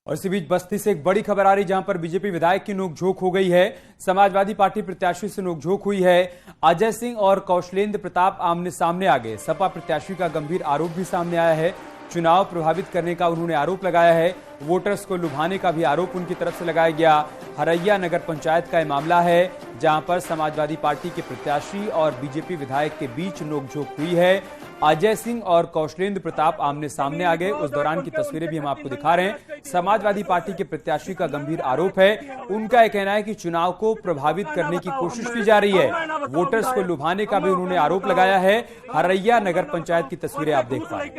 और इसी बीच बस्ती से एक बड़ी खबर आ रही जहां पर बीजेपी विधायक की नोकझोंक हो गई है। समाजवादी पार्टी प्रत्याशी से नोकझोंक हुई है। अजय सिंह और कौशलेंद्र प्रताप आमने सामने आ गए। सपा प्रत्याशी का गंभीर आरोप भी सामने आया है। चुनाव प्रभावित करने का उन्होंने आरोप लगाया है। वोटर्स को लुभाने का भी आरोप उनकी तरफ से लगाया गया। हरैया नगर पंचायत का यह मामला है जहां पर समाजवादी पार्टी के प्रत्याशी और बीजेपी विधायक के बीच नोकझोंक हुई है। अजय सिंह और कौशलेंद्र प्रताप आमने सामने आ गए। उस दौरान की तस्वीरें भी हम आपको दिखा रहे हैं। समाजवादी पार्टी के प्रत्याशी का गंभीर आरोप है। उनका यह कहना है कि चुनाव को प्रभावित करने की कोशिश की जा रही है। वोटर्स को लुभाने का भी उन्होंने आरोप लगाया है। हरैया नगर पंचायत की तस्वीरें आप देख पाए।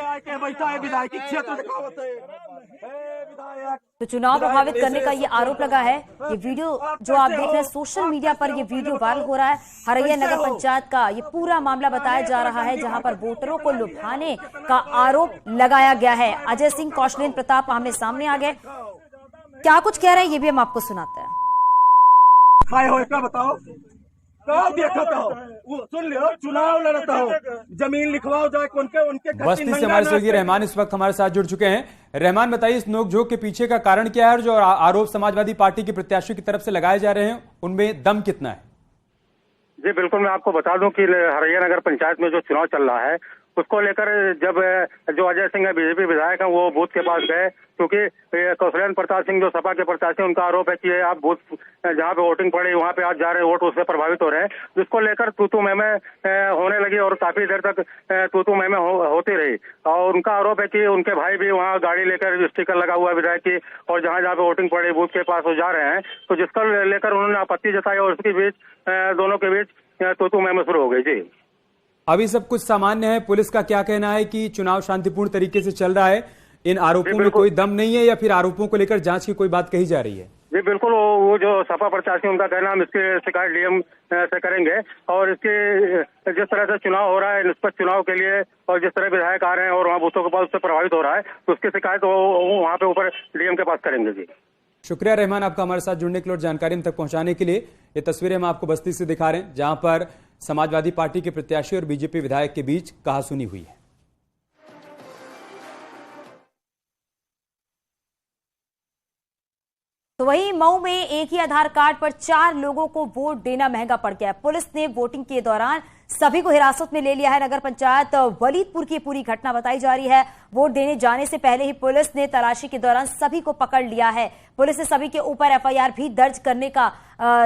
तो चुनाव प्रभावित करने का ये आरोप लगा है। ये वीडियो जो आप देख रहे हैं सोशल मीडिया पर ये वीडियो वायरल हो रहा है। हरैया नगर पंचायत का ये पूरा मामला बताया जा रहा है जहां पर वोटरों को लुभाने का आरोप लगाया गया है। अजय सिंह कौशलेंद्र प्रताप आमने सामने आ गए। क्या कुछ कह रहे हैं ये भी हम आपको सुनाते हैं। बताओ सुन लियो, चुनाव लड़ता हो, जमीन लिखवाओ जाए उनके बस्ती से हमारे सहयोगी रहमान इस वक्त हमारे साथ जुड़ चुके हैं। रहमान, बताइए इस नोकझोंक के पीछे का कारण क्या है और जो आरोप समाजवादी पार्टी के प्रत्याशी की तरफ से लगाए जा रहे हैं उनमें दम कितना है? जी बिल्कुल, मैं आपको बता दूं कि हरैया नगर पंचायत में जो चुनाव चल रहा है उसको लेकर जब जो अजय सिंह है बीजेपी विधायक है वो बूथ के पास गए, क्योंकि कौशलेंद्र प्रताप सिंह जो सपा के प्रत्याशी उनका आरोप है कि आप बूथ जहाँ पे वोटिंग पड़ी वहाँ पे आज जा रहे हैं, वोट उससे प्रभावित हो रहे हैं, जिसको लेकर तू मैं होने लगी और काफी देर तक तू मैं होती रही। और उनका आरोप है कि उनके भाई भी वहाँ गाड़ी लेकर स्टिकर लगा हुआ विधायक की और जहाँ जहाँ पे वोटिंग पड़ी बूथ के पास वो जा रहे हैं, तो जिसको लेकर उन्होंने आपत्ति जताई और उसके बीच दोनों के बीच तू मैं शुरू हो गई। जी अभी सब कुछ सामान्य है। पुलिस का क्या कहना है कि चुनाव शांतिपूर्ण तरीके से चल रहा है? इन आरोपों में कोई दम नहीं है या फिर आरोपों को लेकर जांच की कोई बात कही जा रही है? जी बिल्कुल, वो जो सपा प्रत्याशी उनका कहना हम इसकी शिकायत डीएम से करेंगे और इसके जिस तरह से चुनाव हो रहा है निष्पक्ष चुनाव के लिए और जिस तरह विधायक आ रहे हैं और वहाँ बूथों के पास उससे प्रभावित हो रहा है तो उसकी शिकायत वहाँ पे ऊपर डीएम के पास करेंगे। जी शुक्रिया रहमान आपका हमारे साथ जुड़ने के लिए और जानकारी हम तक पहुंचाने के लिए। ये तस्वीरें हम आपको बस्ती से दिखा रहे हैं जहां पर समाजवादी पार्टी के प्रत्याशी और बीजेपी विधायक के बीच कहासुनी हुई है। तो वहीं मऊ में एक ही आधार कार्ड पर 4 लोगों को वोट देना महंगा पड़ गया। पुलिस ने वोटिंग के दौरान सभी को हिरासत में ले लिया है। नगर पंचायत वलीदपुर की पूरी घटना बताई जा रही है। वोट देने जाने से पहले ही पुलिस ने तलाशी के दौरान सभी को पकड़ लिया है। पुलिस ने सभी के ऊपर एफआईआर भी दर्ज करने का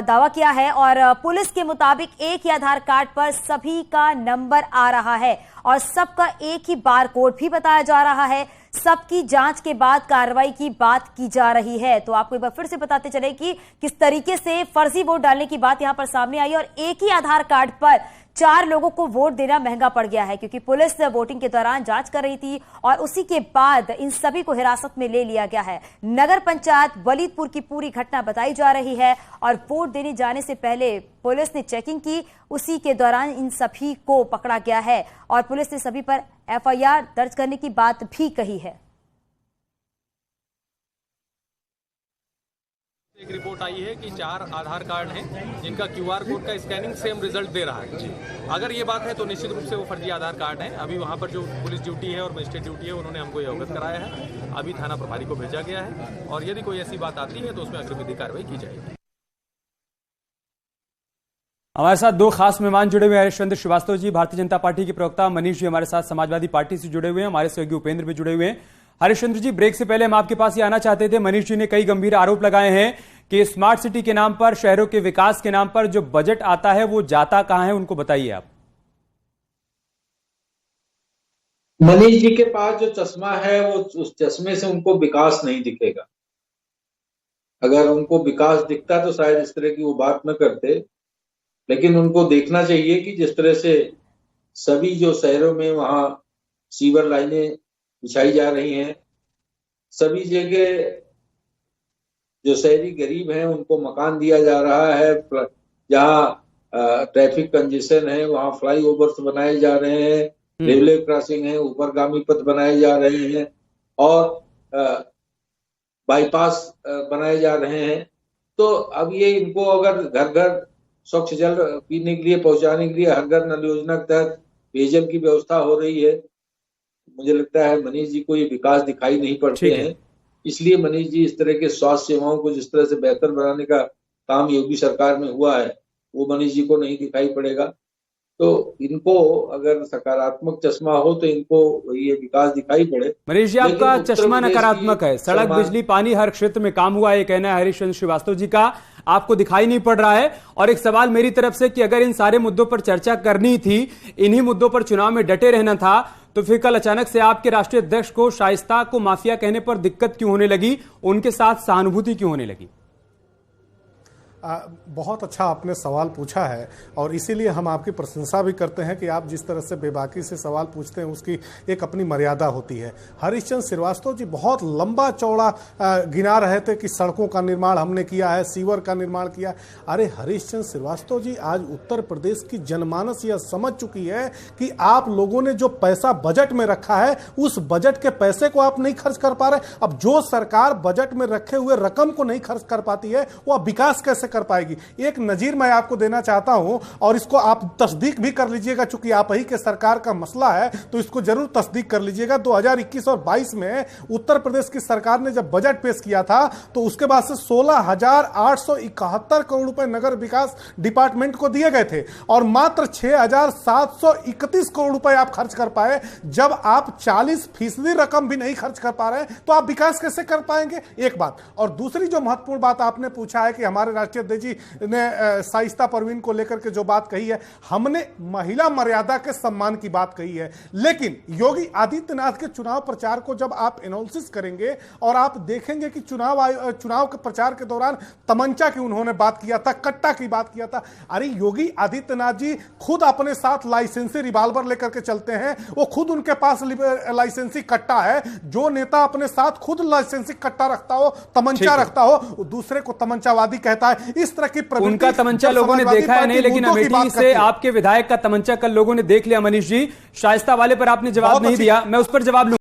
दावा किया है और पुलिस के मुताबिक एक ही आधार कार्ड पर सभी का नंबर आ रहा है और सबका एक ही बार कोड भी बताया जा रहा है। सबकी जांच के बाद कार्रवाई की बात की जा रही है। तो आपको एक बार फिर से बताते चले कि किस तरीके से फर्जी वोट डालने की बात यहां पर सामने आई और एक ही आधार कार्ड पर 4 लोगों को वोट देना महंगा पड़ गया है, क्योंकि पुलिस वोटिंग के दौरान जांच कर रही थी और उसी के बाद इन सभी को हिरासत में ले लिया गया है। नगर पंचायत वलीदपुर की पूरी घटना बताई जा रही है और वोट देने जाने से पहले पुलिस ने चेकिंग की, उसी के दौरान इन सभी को पकड़ा गया है और पुलिस ने सभी पर एफआईआर दर्ज करने की बात भी कही है। एक रिपोर्ट आई है कि 4 आधार कार्ड हैं जिनका क्यूआर कोड का स्कैनिंग सेम रिजल्ट दे रहा है। अगर ये बात है तो निश्चित रूप से वो फर्जी आधार कार्ड हैं। अभी वहाँ पर जो पुलिस ड्यूटी है और मजिस्ट्रेट ड्यूटी है उन्होंने हमको ये अवगत कराया है। अभी थाना प्रभारी को भेजा गया है और यदि कोई ऐसी बात आती है तो उसमें अग्रिम कार्रवाई की जाएगी। हमारे साथ 2 खास मेहमान जुड़े हुए हैं। हरीशचंद्र श्रीवास्तव जी भारतीय जनता पार्टी के प्रवक्ता, मनीष जी हमारे साथ समाजवादी पार्टी से जुड़े हुए हैं, हमारे सहयोगी उपेंद्र भी जुड़े हुए हैं। हरीशचंद्र जी, ब्रेक से पहले हम आपके पास ये आना चाहते थे। मनीष जी ने कई गंभीर आरोप लगाए हैं कि स्मार्ट सिटी के नाम पर, शहरों के विकास के नाम पर जो बजट आता है वो जाता कहां है, उनको बताइए आप। मनीष जी के पास जो चश्मा है वो उस चश्मे से उनको विकास नहीं दिखेगा। अगर उनको विकास दिखता तो शायद इस तरह की वो बात न करते, लेकिन उनको देखना चाहिए कि जिस तरह से सभी जो शहरों में वहां सीवर लाइनें बिछाई जा रही हैं, सभी जगह जो शहरी गरीब हैं उनको मकान दिया जा रहा है, जहां ट्रैफिक कंजेशन है वहां फ्लाईओवर्स बनाए जा रहे हैं, रेलवे क्रॉसिंग है, ऊपरगामी पथ बनाए जा रहे हैं और बाईपास बनाए जा रहे हैं। तो अब ये इनको अगर घर घर स्वच्छ जल पीने के लिए पहुंचाने के लिए हर घर नल योजना के तहत पेयजल की व्यवस्था हो रही है, मुझे लगता है मनीष जी को ये विकास दिखाई नहीं पड़ते हैं। इसलिए मनीष जी, इस तरह के स्वास्थ्य सेवाओं को जिस तरह से बेहतर बनाने का काम योगी सरकार में हुआ है, वो मनीष जी को नहीं दिखाई पड़ेगा। तो इनको अगर सकारात्मक चश्मा हो तो इनको ये विकास दिखाई पड़े। मनीष जी, आपका चश्मा नकारात्मक है। सड़क, बिजली, पानी, हर क्षेत्र में काम हुआ, ये कहना है हरीश चंद्र श्रीवास्तव जी का। आपको दिखाई नहीं पड़ रहा है। और एक सवाल मेरी तरफ से कि अगर इन सारे मुद्दों पर चर्चा करनी थी, इन्हीं मुद्दों पर चुनाव में डटे रहना था, तो फिर कल अचानक से आपके राष्ट्रीय अध्यक्ष को शाइस्ता को माफिया कहने पर दिक्कत क्यों होने लगी, उनके साथ सहानुभूति क्यों होने लगी? बहुत अच्छा आपने सवाल पूछा है और इसीलिए हम आपकी प्रशंसा भी करते हैं कि आप जिस तरह से बेबाकी से सवाल पूछते हैं उसकी एक अपनी मर्यादा होती है। हरीश चंद्र श्रीवास्तव जी बहुत लंबा चौड़ा गिना रहे थे कि सड़कों का निर्माण हमने किया है, सीवर का निर्माण किया। अरे हरीश चंद्र श्रीवास्तव जी, आज उत्तर प्रदेश की जनमानस यह समझ चुकी है कि आप लोगों ने जो पैसा बजट में रखा है, उस बजट के पैसे को आप नहीं खर्च कर पा रहे। अब जो सरकार बजट में रखे हुए रकम को नहीं खर्च कर पाती है, वह विकास कैसे कर पाएगी? एक नजीर मैं आपको देना चाहता हूं और इसको आप तस्दीक भी कर लीजिएगा, चूंकि आप ही के सरकार का मसला है तो इसको जरूर तस्दीक कर लीजिएगा। 2021 और 22 में उत्तर प्रदेश की सरकार ने जब बजट पेश किया था तो उसके बाद से 16,871 करोड़ रुपए नगर विकास डिपार्टमेंट को दिए गए थे और मात्र 6,731 करोड़ रुपए आप खर्च कर पाए। जब आप 40% रकम भी नहीं खर्च कर पा रहे हैं तो आप विकास कैसे कर पाएंगे? एक बात। और दूसरी जो महत्वपूर्ण बात आपने पूछा है कि हमारे राष्ट्रीय अध्यक्ष जी ने शाइस्ता परवीन को लेकर के जो बात कही है, हमने महिला मर्यादा के सम्मान की बात कही है। लेकिन योगी आदित्यनाथ के चुनाव प्रचार को जब आप एनालिसिस करेंगे और आप देखेंगे कि चुनाव के प्रचार के दौरान तमंचा की उन्होंने बात किया था, कट्टा की बात किया था। अरे योगी आदित्यनाथ जी खुद अपने साथ लाइसेंसी रिवाल्वर लेकर के चलते हैं, वो खुद उनके पास लाइसेंसी कट्टा है। जो नेता अपने साथ खुद लाइसेंसी कट्टा रखता हो, तमंचा रखता हो, दूसरे को तमंचावादी कहता है। इस तरह की उनका तमंचा लोगों ने देखा है नहीं, लेकिन अमेठी से आपके विधायक का तमंचा कल लोगों ने देख लिया। मनीष जी, शाइस्ता वाले पर आपने जवाब नहीं दिया, मैं उस पर जवाब लूंगा।